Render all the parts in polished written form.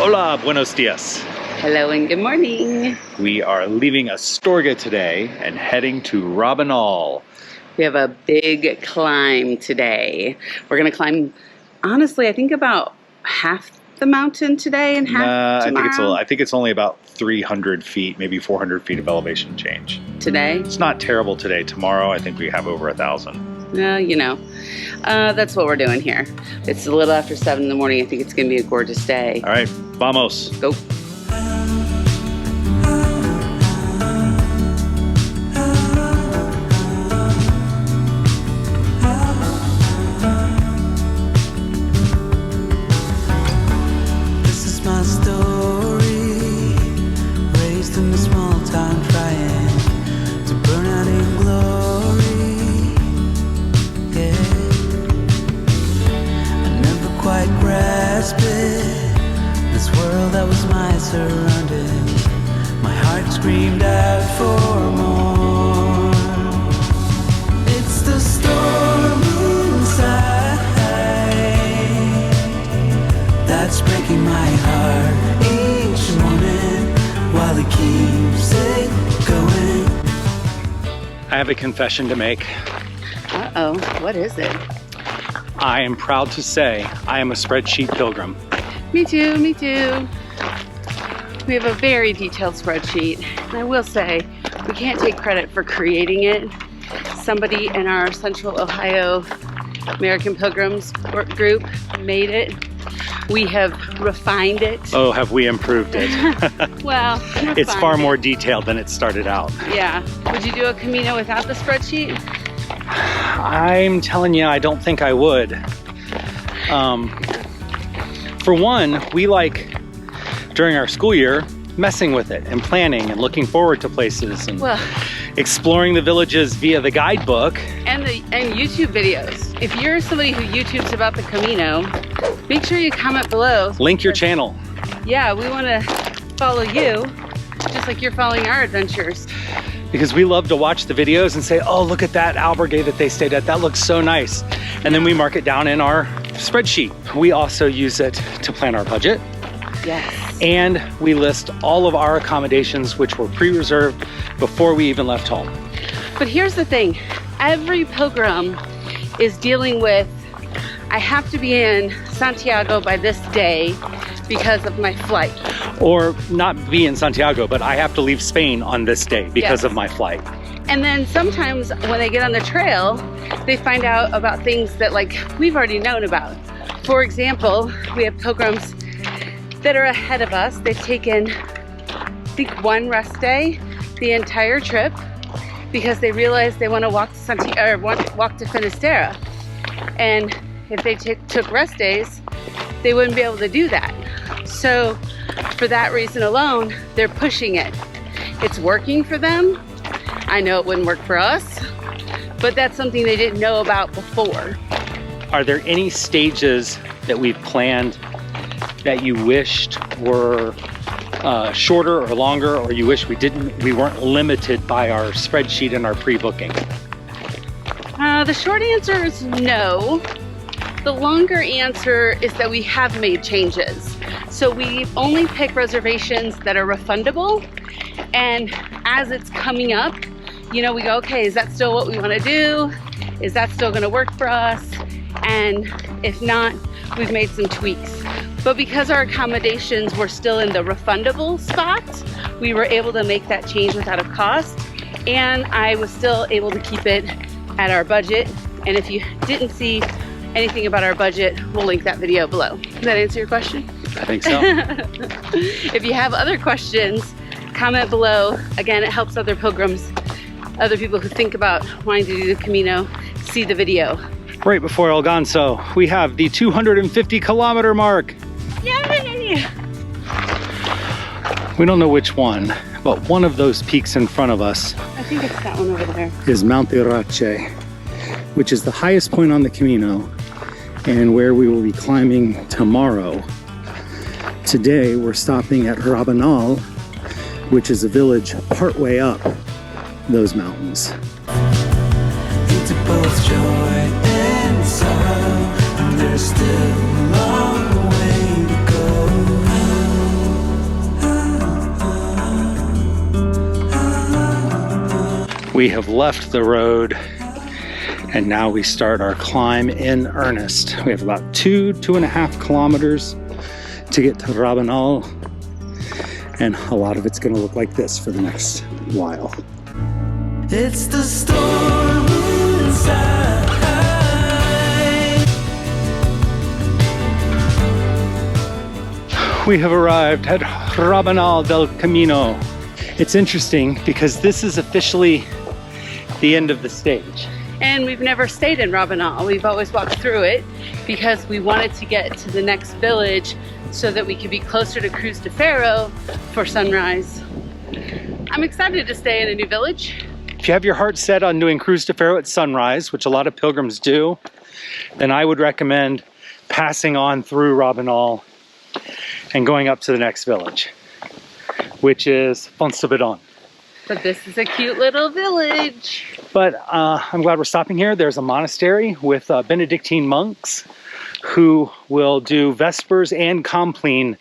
Hola, buenos dias. Hello and good morning. We are leaving Astorga today and heading to Rabinal. We have a big climb today. We're going to climb, honestly, I think about half the mountain today and half tomorrow. I think it's only about 300 feet, maybe 400 feet of elevation change. Today? It's not terrible today. Tomorrow, I think we have over 1,000. That's what we're doing here. It's a little after 7 in the morning. I think it's going to be a gorgeous day. All right, vamos. Go. My heart screamed out for more. It's the storm inside that's breaking my heart each morning while it keeps it going. I have a confession to make. Uh-oh, what is it? I am proud to say I am a spreadsheet pilgrim. Me too, me too. We have a very detailed spreadsheet. And I will say, we can't take credit for creating it. Somebody in our Central Ohio American Pilgrims group made it. We have refined it. Oh, have we improved it? Well, it's far more detailed than it started out. Yeah. Would you do a Camino without the spreadsheet? I'm telling you, I don't think I would. For one, we like, during our school year, messing with it and planning and looking forward to places and exploring the villages via the guidebook. And YouTube videos. If you're somebody who YouTubes about the Camino, make sure you comment below. Link your channel. Yeah, we want to follow you, just like you're following our adventures. Because we love to watch the videos and say, oh, look at that albergue that they stayed at. That looks so nice. And then we mark it down in our spreadsheet. We also use it to plan our budget. Yes. And we list all of our accommodations, which were pre-reserved before we even left home. But here's the thing. Every pilgrim is dealing with, I have to be in Santiago by this day because of my flight. Or not be in Santiago, but I have to leave Spain on this day because of my flight. And then sometimes when they get on the trail, they find out about things that we've already known about. For example, we have pilgrims that are ahead of us. They've taken, I think, one rest day the entire trip because they realized they want to walk to Santiago or walk to Finisterre. And if they took rest days, they wouldn't be able to do that. So for that reason alone, they're pushing it. It's working for them. I know it wouldn't work for us, but that's something they didn't know about before. Are there any stages that we've planned that you wished were shorter or longer, or you wish we weren't limited by our spreadsheet and our pre-booking? The short answer is no. The longer answer is that we have made changes. So we only pick reservations that are refundable, and as it's coming up, we go, okay, is that still what we want to do? Is that still going to work for us? And if not, we've made some tweaks. But because our accommodations were still in the refundable spots, we were able to make that change without a cost. And I was still able to keep it at our budget. And if you didn't see anything about our budget, we'll link that video below. Does that answer your question? I think so. If you have other questions, comment below. Again, it helps other pilgrims, other people who think about wanting to do the Camino, see the video. Right before El Ganso, we have the 250 kilometer mark. Yay! We don't know which one, but one of those peaks in front of us, I think it's that one over there, is Monte Rache, which is the highest point on the Camino and where we will be climbing tomorrow. Today we're stopping at Rabinal, which is a village partway up those mountains. Into both joy and sorrow, and there's still a long way to go. We have left the road and now we start our climb in earnest. We have about 2.5 kilometers to get to Rabinal, and a lot of it's going to look like this for the next while. It's the storm inside. We have arrived at Rabinal del Camino. It's interesting because this is officially the end of the stage. And we've never stayed in Rabinal. We've always walked through it because we wanted to get to the next village so that we could be closer to Cruz de Ferro for sunrise. I'm excited to stay in a new village. If you have your heart set on doing Cruz de Ferro at sunrise, which a lot of pilgrims do, then I would recommend passing on through Rabinal and going up to the next village, which is Ponferrada. But this is a cute little village. But I'm glad we're stopping here. There's a monastery with Benedictine monks who will do Vespers and Compline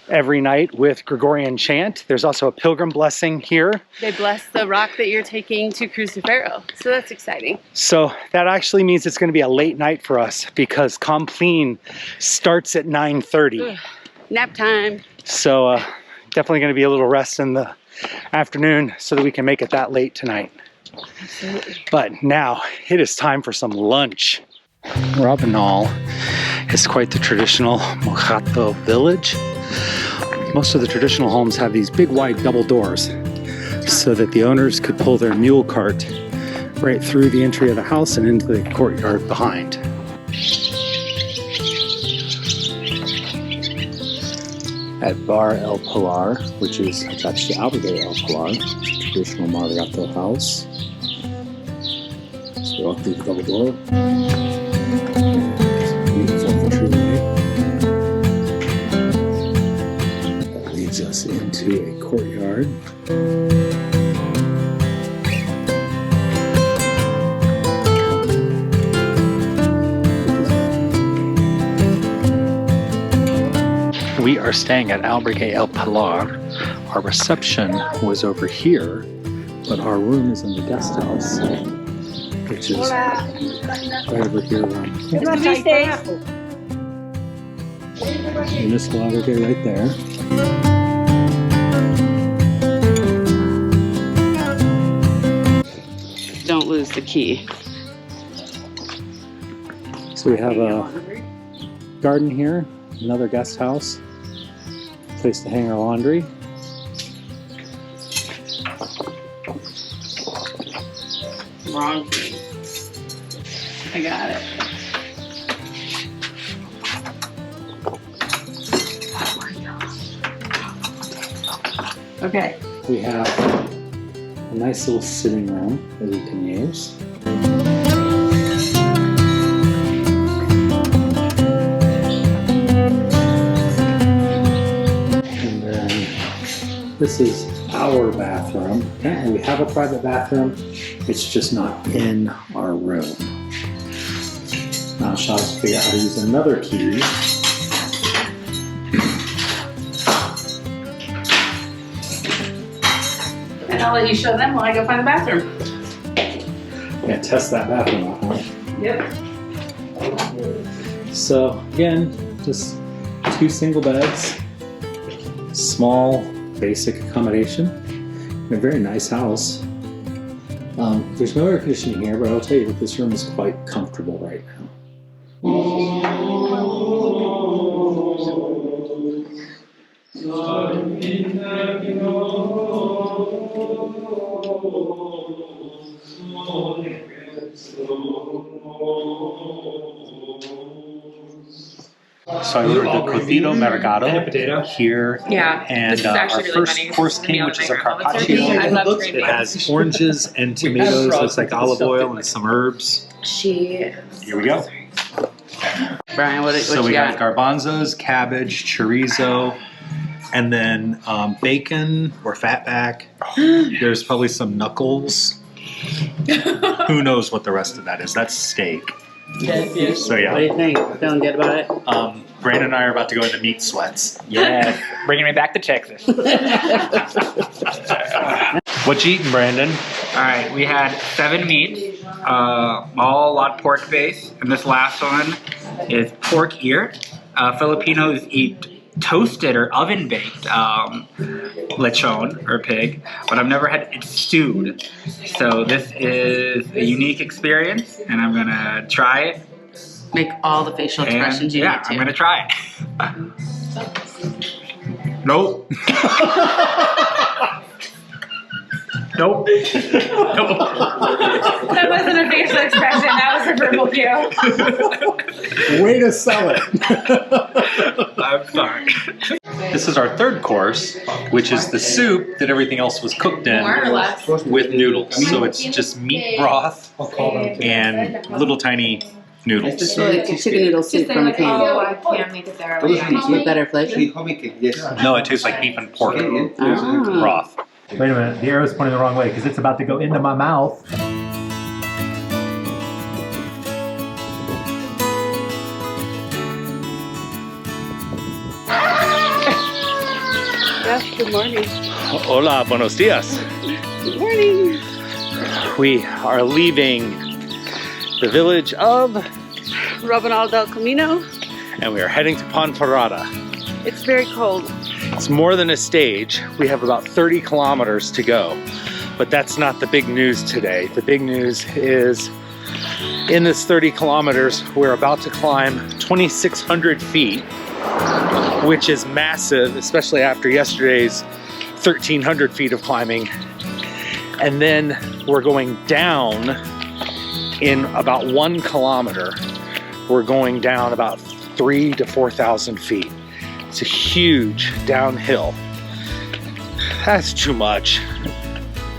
every night with Gregorian chant. There's also a pilgrim blessing here. They bless the rock that you're taking to Cruz de Ferro, so that's exciting. So that actually means it's going to be a late night for us because Compline starts at 9:30. Ugh, nap time. So definitely going to be a little rest in the afternoon so that we can make it that late tonight. Absolutely. But now it is time for some lunch. Rabinal is quite the traditional mojito village. Most of the traditional homes have these big wide double doors so that the owners could pull their mule cart right through the entry of the house and into the courtyard behind. At Bar El Pilar, which is attached to Albergue El Pilar, traditional Margato house. So we walk through the double door. Beautiful entryway. That leads us into a courtyard. We are staying at Albergue El Pillar. Our reception was over here, but our room is in the guest house, which is right over here around the corner. Municipal Albergue right there. Don't lose the key. So we have a garden here, another guest house. Place to hang our laundry. Wrong key. I got it. Okay. We have a nice little sitting room that we can use. This is our bathroom. Apparently we have a private bathroom. It's just not in our room. Now Sean has to figure out how to use another key. And I'll let you show them while I go find the bathroom. Yeah, test that bathroom out, huh? Yep. So again, just 2 single beds, small, basic accommodation. A very nice house. There's no air conditioning here, but I'll tell you that this room is quite comfortable right now. So I ordered the cocido mergado here, Yeah, and this is our actually really first funny. course This is gonna be came, on which my is a grandmother's carpaccio. recipe. I love green It has oranges and tomatoes. It's like olive oil and some herbs. She. Here we go. Brian, what So you we got? got garbanzos, cabbage, chorizo, and then bacon or fatback. There's probably some knuckles. Who knows what the rest of that is? That's steak. So What do yeah, you think? Feeling good about it? Brandon and I are about to go into meat sweats. Yeah, bringing me back to Texas. What you eating, Brandon? right, we had 7 meats, all a lot pork based, and this last one is pork ear. Filipinos eat toasted or oven baked lechon or pig, but I've never had it stewed. So this is a unique experience, and I'm gonna try it. Make all the facial expressions you need to. I'm gonna try it. Nope. Nope. Nope. That wasn't a facial expression, that was a verbal cue. Way to sell it. I'm sorry. This is our third course, which is the soup that everything else was cooked in More or less. with noodles. So it's just meat broth and little tiny noodles. So it's a chicken noodle soup from a can. I can't make it there. With better flavor. No, it tastes like beef and pork Ah. broth. Wait a minute, the arrow's pointing the wrong way because it's about to go into my mouth. Yes, good morning. Hola, buenos dias. Good morning. We are leaving the village of, Rabinal del Camino. and we are heading to Ponferrada. It's very cold. It's more than a stage. We have about 30 kilometers to go, but that's not the big news today. The big news is in this 30 kilometers, we're about to climb 2,600 feet, which is massive, especially after yesterday's 1,300 feet of climbing. And then we're going down in about 1 kilometer. We're going down about 3,000 to 4,000 feet. It's a huge downhill. That's too much.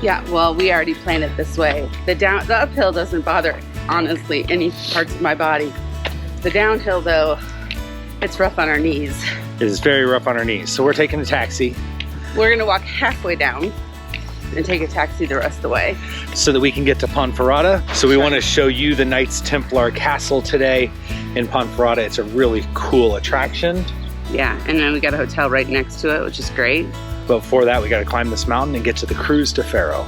Yeah, well, we already planned it this way. The uphill doesn't bother, honestly, any parts of my body. The downhill, though, it's rough on our knees. It is very rough on our knees. So we're taking a taxi We're gonna walk halfway down and take a taxi the rest of the way. so that we can get to Ponferrada. So we want to show you the Knights Templar Castle today in Ponferrada. It's a really cool attraction. Yeah, and then we got a hotel right next to it, which is great. But before that, we got to climb this mountain and get to the Cruz de Ferro.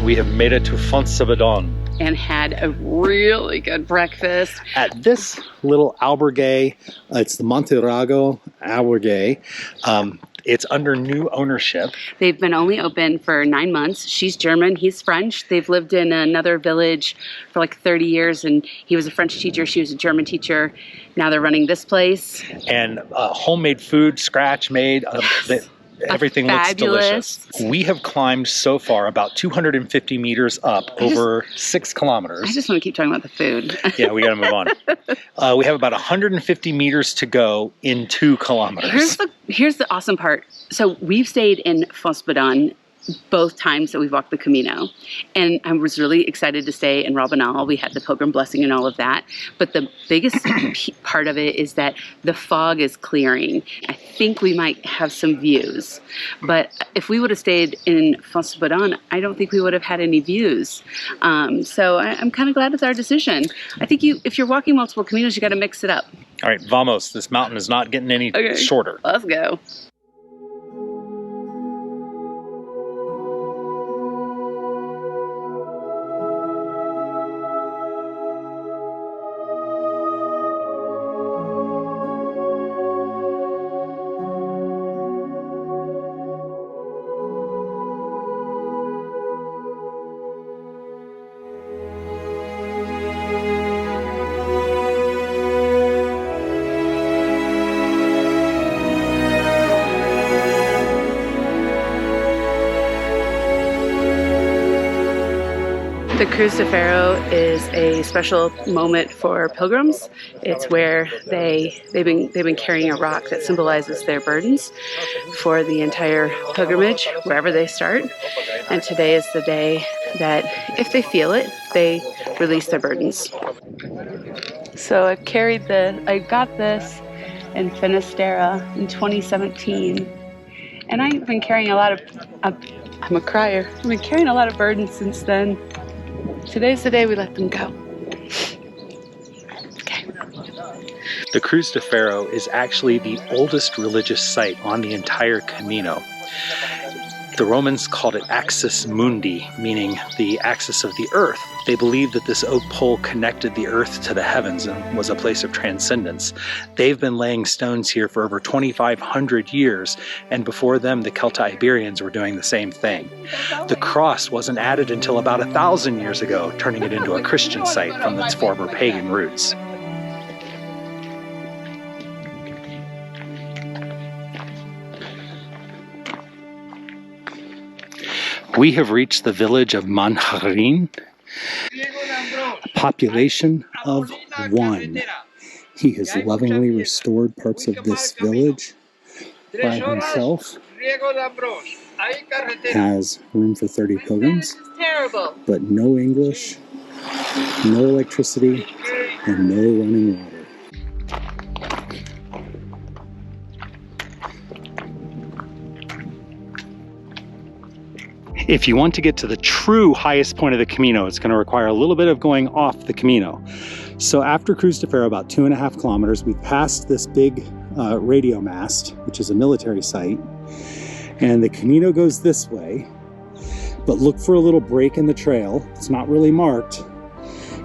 We have made it to Ponferrada And had a really good breakfast. At this little albergue, it's the Monterago albergue. It's under new ownership. They've been only open for 9 months. She's German, he's French. They've lived in another village for like 30 years, and he was a French teacher, she was a German teacher. Now they're running this place. And homemade food, scratch made. Everything looks delicious. We have climbed so far about 250 meters up over 6 kilometers. I just want to keep talking about the food. Yeah, we got to move on. We have about 150 meters to go in 2 kilometers. Here's the awesome part. So we've stayed in Ponferrada both times that we've walked the Camino. And I was really excited to stay in Rabinal. We had the pilgrim blessing and all of that. But the biggest part of it is that the fog is clearing. I think we might have some views. But if we would have stayed in Ponferrada, I don't think we would have had any views. So I'm kind of glad it's our decision. I think if you're walking multiple Caminos, you got to mix it up. All right, vamos. This mountain is not getting any shorter. Let's go. The Cruz de Ferro is a special moment for pilgrims. It's where they've been carrying a rock that symbolizes their burdens for the entire pilgrimage, wherever they start. And today is the day that, if they feel it, they release their burdens. So I got this in Finisterre in 2017, and I've been carrying a lot of. I'm a crier. I've been carrying a lot of burdens since then. Today's the day we let them go. Okay. The Cruz de Ferro is actually the oldest religious site on the entire Camino. The Romans called it Axis Mundi, meaning the axis of the earth. They believed that this oak pole connected the earth to the heavens and was a place of transcendence. They've been laying stones here for over 2,500 years, and before them the Celto-Iberians were doing the same thing. The cross wasn't added until about 1,000 years ago, turning it into a Christian site from its former pagan roots. We have reached the village of Manjarin, a population of 1. He has lovingly restored parts of this village by himself. Has room for 30 pilgrims, but no English, no electricity, and no running water. If you want to get to the true highest point of the Camino, it's going to require a little bit of going off the Camino. So after Cruz de Ferro, about 2.5 kilometers, we've passed this big radio mast, which is a military site. And the Camino goes this way, but look for a little break in the trail. It's not really marked.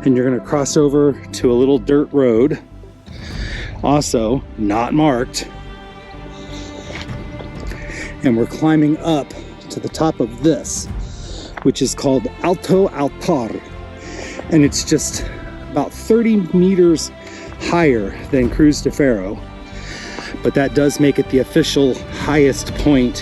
And you're going to cross over to a little dirt road, also not marked. And we're climbing up to the top of this, which is called Alto Altar, and it's just about 30 meters higher than Cruz de Ferro, but that does make it the official highest point